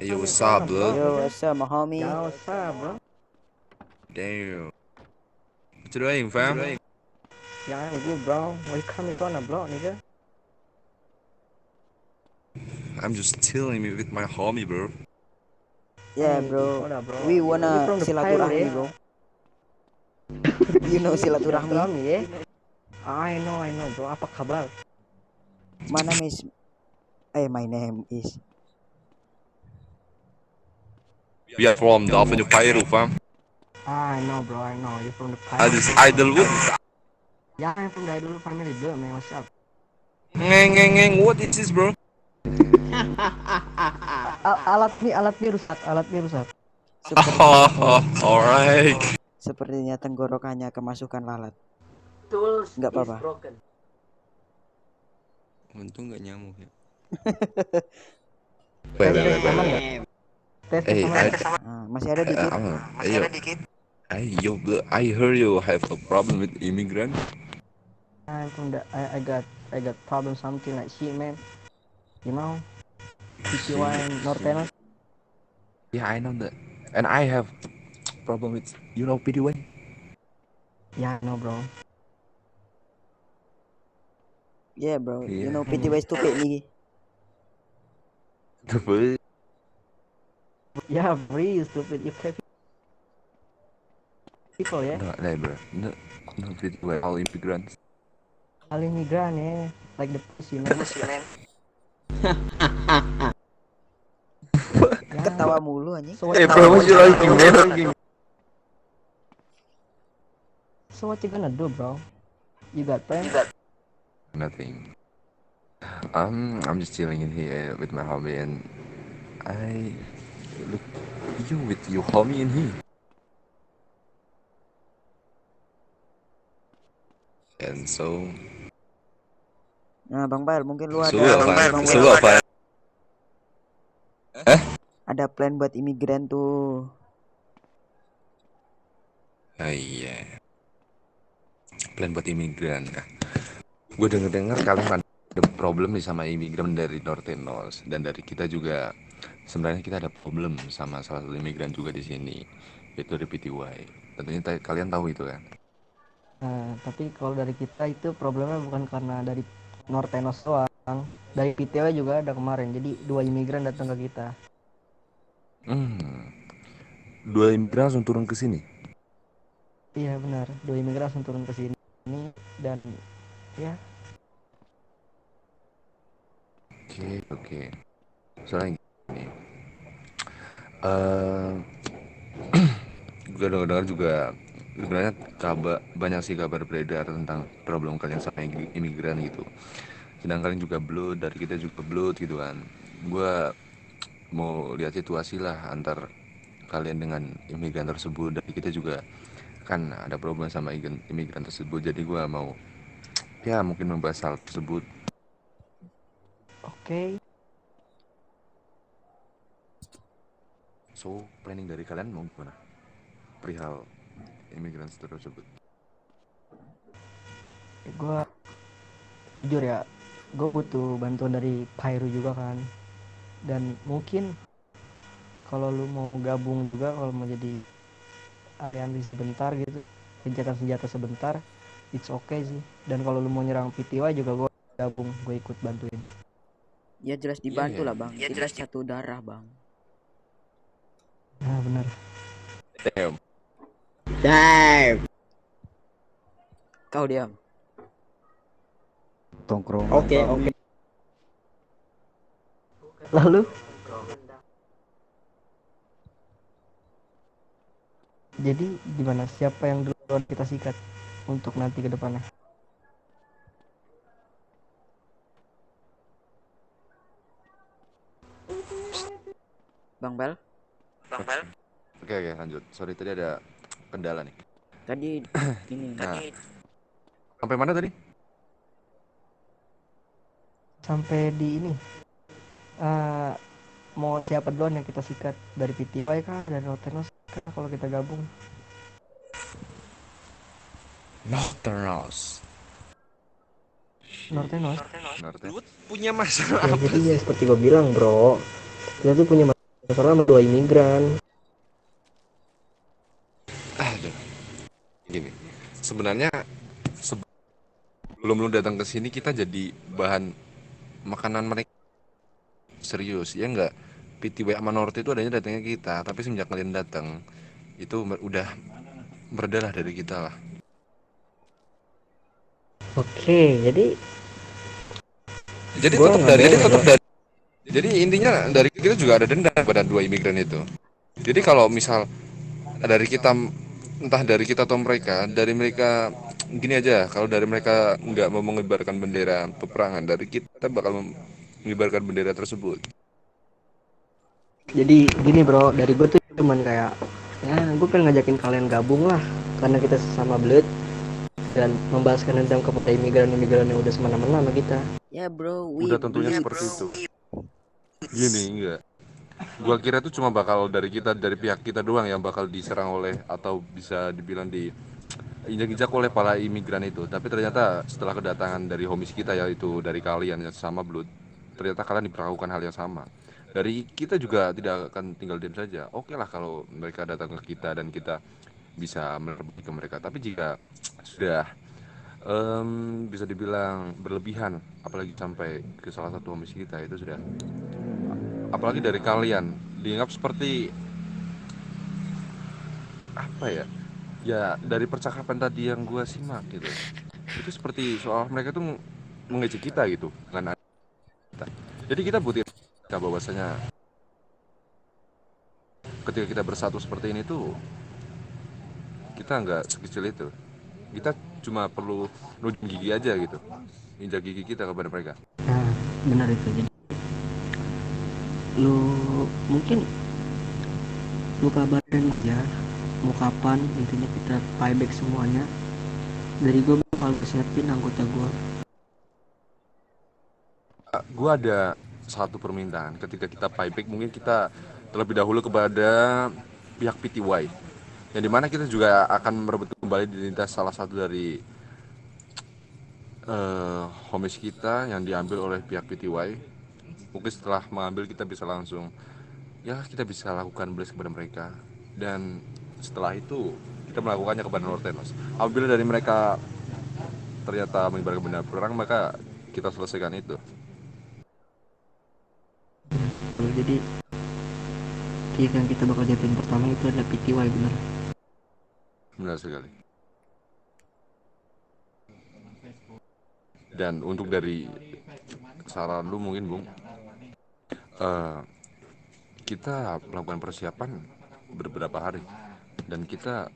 Yo, what's up, blood? Yo, what's up, my homie? Yo, what's up, bro? Damn. What you doing, fam? Yeah, I'm good, bro. Why you coming on a block, nigga? I'm just chilling with my homie, bro. Yeah, Hey, bro. hold up, bro. We You wanna from the pirate, silaturahmi, eh? bro. You know silaturahmi? Silaturahmi, ya? I know, bro. Apa kabar? My name is my name is We are from the Avenue Pyro, fam. I know, bro. I know. You're from the I pirate. just Idlewood. Yeah, I'm from the Idol family, bro, man. What's up? Ngeng. What is this, bro? Alatnya rusak. Alatnya rusak. sepertinya Alright. sepertinya tenggorokannya kemasukan lalat. Tools Nggak is apa-apa. broken. Untung gak nyamuk ya. Tes, Wait. aman nggak? Tes, Hey, aman nggak? Masih ada dikit. I heard you have a problem with immigrant. I'm from the. I got problem something like shit, man. You know, PTY and Nortenos. Yeah, I know that. And I have problem with, PDY. Yeah, I know, bro. Yeah, bro. Yeah. You know PTY stupid nih. Yeah, really stupid. You can't people, ya. No, bro. No PDY. All immigrants. All immigrant, ya. Like the pussy, man. Yeah. Ketawa mulu anjing. So bro, what you liking, So what you gonna do, bro? You got plans? Nothing. I'm just chilling in here with my homie, and I look you with your homie in here. And so, Nah, Bang Bal, mungkin lu so ada apa? Bang So Bal, apa? ada plan buat imigran tuh. Iya. Plan buat imigran kah? Gue denger kalian ada problem nih sama imigran dari Nortenos, dan dari kita juga sebenarnya kita ada problem sama salah satu imigran juga di sini, yaitu dari PTY. Tentunya kalian tahu itu kan? Nah, tapi kalau dari kita itu problemnya bukan karena dari Nortenos doang. Dari PTW juga ada kemarin. Jadi 2 imigran datang ke kita. Dua imigran langsung turun ke sini. Iya benar, 2 imigran langsung turun ke sini dan ya. Oke. Soalnya gini, eh gue dengar juga sebenarnya banyak sih kabar beredar tentang problem kalian sama imigran gitu. Sedangkan kalian juga blood, dari kita juga blood gitu kan. Gue mau lihat situasi lah antar kalian dengan imigran tersebut, dari kita juga kan ada problem sama imigran tersebut. Jadi gue mau mungkin membahas hal tersebut. Oke. So planning dari kalian mau gimana perihal imigran tersebut? Gue jujur ya, gue butuh bantuan dari Pyro juga kan. Dan mungkin kalau lu mau gabung juga, kalau mau jadi aliansi sebentar gitu, gencatan senjata sebentar, it's okay sih. Dan kalau lu mau nyerang PTY juga gue gabung, gue ikut bantuin. Ya jelas dibantu lah, Bang. Kita satu darah, Bang. Nah benar. Damn. Kau diam. Tongkrong. Oke. Lalu jadi gimana, siapa yang duluan kita sikat untuk nanti ke depannya? Bang Bal, Oke, lanjut. Sorry, tadi ada kendala nih. tadi ini. Nah, sampai mana tadi? Sampai di ini, mau siapa duluan yang kita sikat, dari PTY kah, dari Rotenos kah, kalau kita gabung? Nortenos. Nortenos. Lu punya masalah Ya, apa jadi sih? ya seperti gue bilang, bro, kita tuh punya masalah masalah sama 2 imigran. Aduh, gini. Sebenarnya sebelum lu datang ke sini kita jadi bahan makanan mereka. Serius, ya enggak? PTW sama Norte itu adanya datangnya kita, tapi semenjak kalian datang itu udah berdarah dari kita lah. Oke, jadi Jadi gue tetap nggak dari bohong tetap bro. dari jadi intinya dari kita juga ada dendam pada 2 imigran itu. Jadi kalau misal dari kita, entah dari kita atau mereka, dari mereka gini aja, kalau dari mereka nggak mau mengibarkan bendera peperangan, dari kita bakal mengibarkan bendera tersebut. Jadi gini bro, dari gue tuh cuman kayak ya gue pengen ngajakin kalian gabung lah karena kita sesama blood dan membalaskan dendam kepada imigran-imigran yang udah semena-mena sama kita. Ya bro, Udah we tentunya bleed. seperti itu. Gini enggak, gua kira itu cuma bakal dari kita, dari pihak kita doang yang bakal diserang oleh atau bisa dibilang di injak-injak oleh para imigran itu. Tapi ternyata setelah kedatangan dari homies kita, yaitu dari kalian yang sama blood, ternyata kalian diperlakukan hal yang sama. Dari kita juga tidak akan tinggal diam saja. Oke lah kalau mereka datang ke kita dan kita bisa merebut ke mereka. Tapi jika sudah bisa dibilang berlebihan, apalagi sampai ke salah satu homies kita, itu sudah, apalagi dari kalian dianggap seperti apa ya, ya dari percakapan tadi yang gue simak gitu, itu seperti soal mereka tuh mengejek kita gitu kan. Jadi kita butuh bahwasanya ketika kita bersatu seperti ini tuh kita nggak sekecil itu. Kita cuma perlu nunjuk gigi aja gitu, injak gigi kita kepada mereka. Nah, benar itu. Jadi lu mungkin lu kabarin aja mau kapan intinya kita payback semuanya. Dari gue bakal siapin anggota gue. Gue ada satu permintaan, ketika kita payback mungkin kita terlebih dahulu kepada pihak PTY, yang dimana kita juga akan merebut kembali identitas salah satu dari homies kita yang diambil oleh pihak PTY. Mungkin setelah mengambil kita bisa langsung, ya kita bisa lakukan blast kepada mereka, dan setelah itu kita melakukannya kepada Nortenos. Apabila dari mereka ternyata menyebarkan benda perang, maka kita selesaikan itu. Jadi yang kita bakal jatuhin pertama itu adalah PTY, benar. Benar sekali. Dan untuk dari saran lu mungkin Bung, kita melakukan persiapan beberapa hari, dan kita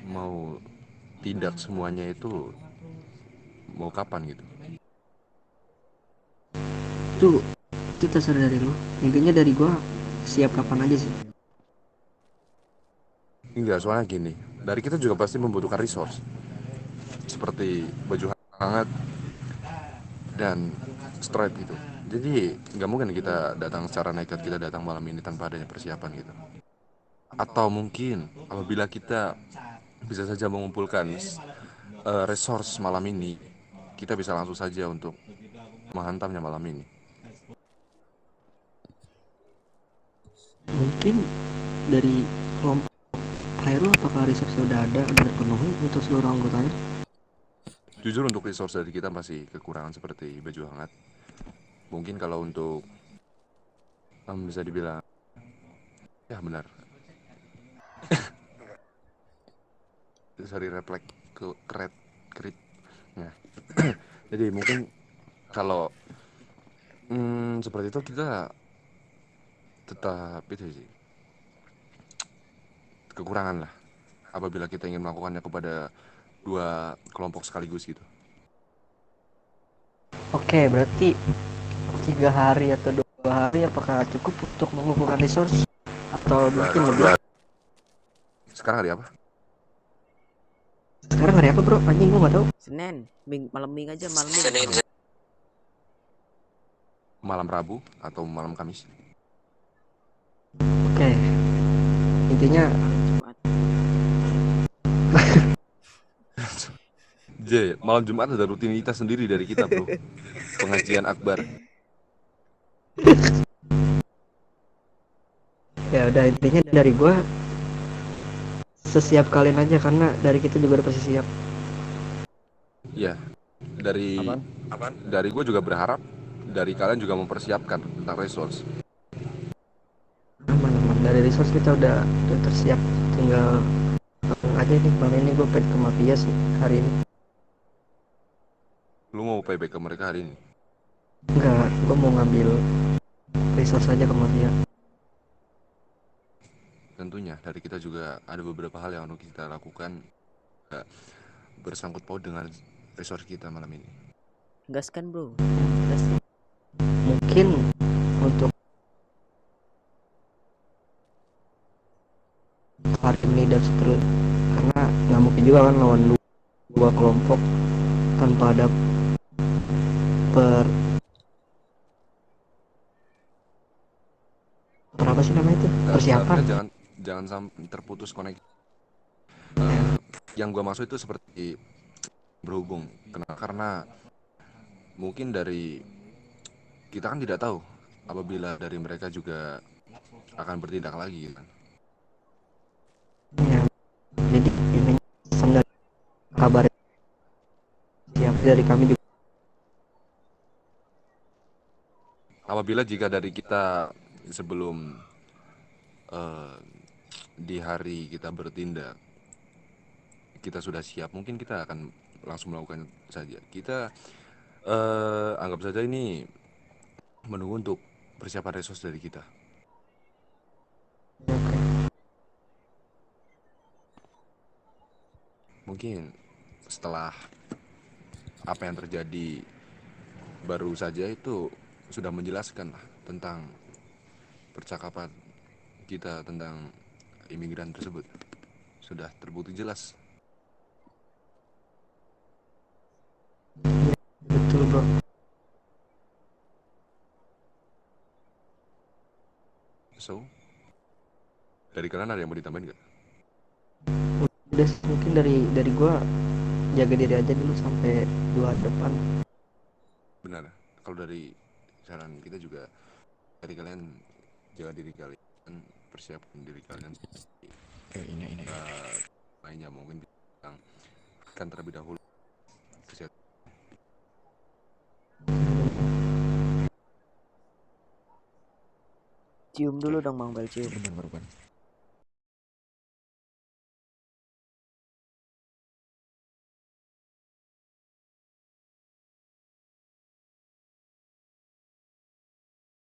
mau tindak semuanya itu mau kapan gitu. Itu terserah dari lu. Intinya dari gua siap kapan aja sih. Enggak, soalnya gini, dari kita juga pasti membutuhkan resource seperti baju hangat dan strap gitu. Jadi nggak mungkin kita datang secara nekat, kita datang malam ini tanpa adanya persiapan gitu. Atau mungkin apabila kita bisa saja mengumpulkan resource malam ini, kita bisa langsung saja untuk menghantamnya malam ini. Mungkin dari kelompok Pyro apakah resource udah ada, udah terpenuhi untuk seluruh anggotanya? Jujur untuk resource dari kita masih kekurangan seperti baju hangat. Mungkin kalau untuk bisa dibilang, ya benar, sorry, refleks ke krit. Nah, jadi mungkin kalau seperti itu kita tetap itu sih, kekurangan lah apabila kita ingin melakukannya kepada 2 kelompok sekaligus gitu. Oke, berarti 3 hari atau 2 hari apakah cukup untuk mengumpulkan resource atau mungkin lebih? Sekarang hari apa? Sekarang hari apa bro? Anjing gua nggak tahu. Senin, malam minggu aja malam Senin. minggu. Malam Rabu atau malam Kamis? Oke. Intinya Jumat. Malam Jumat ada rutinitas sendiri dari kita bro. Pengajian akbar. Ya udah, intinya dari gua sesiap kalian aja, karena dari kita juga udah pasti siap. Ya, dari dari gue juga berharap dari kalian juga mempersiapkan tentang resource. Aman-aman, dari resource kita udah tersiap, tinggal aja nih. Kali ini gue pengen ke mafia sih hari ini. Lu mau payback ke mereka hari ini? Enggak, gue mau ngambil resource aja ke mafia. Tentunya dari kita juga ada beberapa hal yang harus kita lakukan, bersangkut paut dengan resource kita malam ini. Gaskan bro. Mungkin untuk hari ini dan seterusnya, karena nggak mungkin juga kan lawan dua kelompok tanpa ada per apa sih namanya itu, persiapan. Seharusnya jangan sampai terputus koneksi. Yang gue maksud itu seperti berhubung. Karena mungkin dari kita kan tidak tahu apabila dari mereka juga akan bertindak lagi kan. Ya, jadi ini pesan dari kabar siap dari kami juga. Apabila jika dari kita sebelum eh, di hari kita bertindak kita sudah siap, mungkin kita akan langsung melakukan saja. Kita anggap saja ini menunggu untuk persiapan resource dari kita. Mungkin setelah apa yang terjadi baru saja itu sudah menjelaskan lah tentang percakapan kita tentang imigran tersebut. Sudah terbukti jelas. Betul bro. So, dari kalian ada yang mau ditambahin nggak? Udah mungkin dari gua jaga diri aja dulu sampai 2 depan. Benar. Kalau dari saran kita juga dari kalian jaga diri kalian, persiapkan diri kalian. Ini. Lainnya mungkin bilang kan terlebih dahulu kesehatan. Cium dulu dong Bang Bel, cium. Benar.